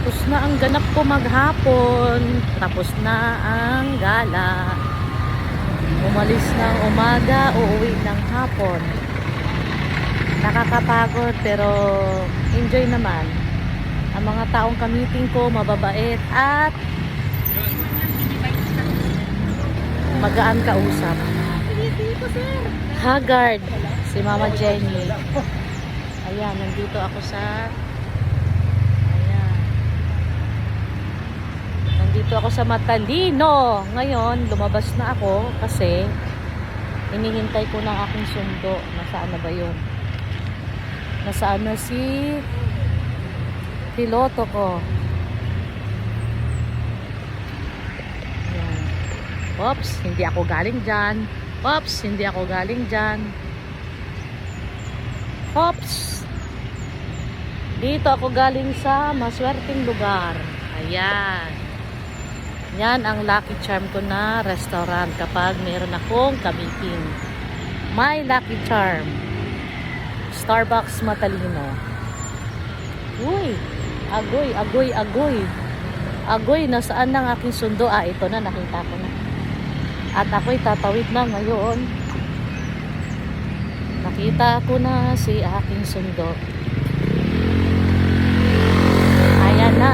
Tapos na ang ganap ko maghapon. Tapos na ang gala. Umalis ng umaga, uuwi ng hapon. Nakakapagod pero enjoy naman. Ang mga taong kamiting ko mababait at magaan kausap. Haggard, si Mama Jenny. Ayan, nandito ako sa Nandito ako sa Matalino. Ngayon, lumabas na ako kasi hinihintay ko ng aking sundo. Nasaan na ba yun? Nasaan na si piloto ko? Ayan. Oops, hindi ako galing dyan. Oops, hindi ako galing dyan. Oops. Dito ako galing sa maswerteng lugar. Ayan. Yan ang lucky charm ko na restaurant kapag meron akong kamiting. My lucky charm. Starbucks Matalino. Uy, agoy, agoy, agoy. Agoy, nasaan ang aking sundo? Ah, ito na, nakita ko na. At ako'y tatawid na ngayon. Nakita ko na si aking sundo. Ayan na.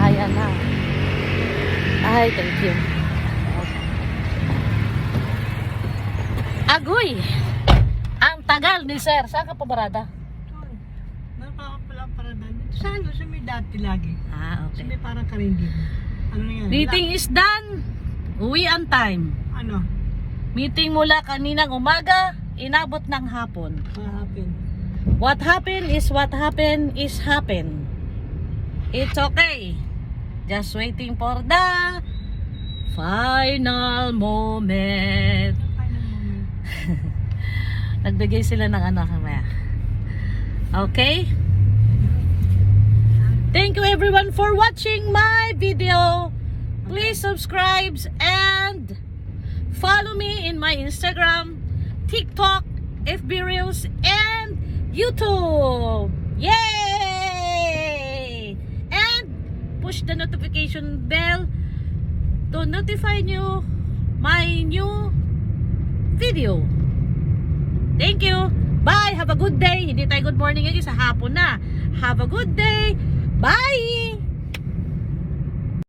Ayan na. Ay, thank you. Agoy! Ang tagal ni sir. Saan ka pabarada? Nakakapala parada. Sa ano, sa may dati lagi. Ah, Sa okay. may parang karindi. Ano yan? Meeting is done. Uwi on time. Ano? Meeting mula kaninang umaga, inabot ng hapon. Mahapin. What happened is what happened is happen. It's okay. Just waiting for the final moment. Final moment. Nagbigay sila ng ano kamaya. Okay? Thank you everyone for watching my video. Please subscribe and follow me in my Instagram, TikTok, FB Reels, and YouTube. Yay! And push the notification bell to notify you my new video. Thank you. Bye. Have a good day. Hindi tayo good morning ngayon sa hapon na. Have a good day. Bye.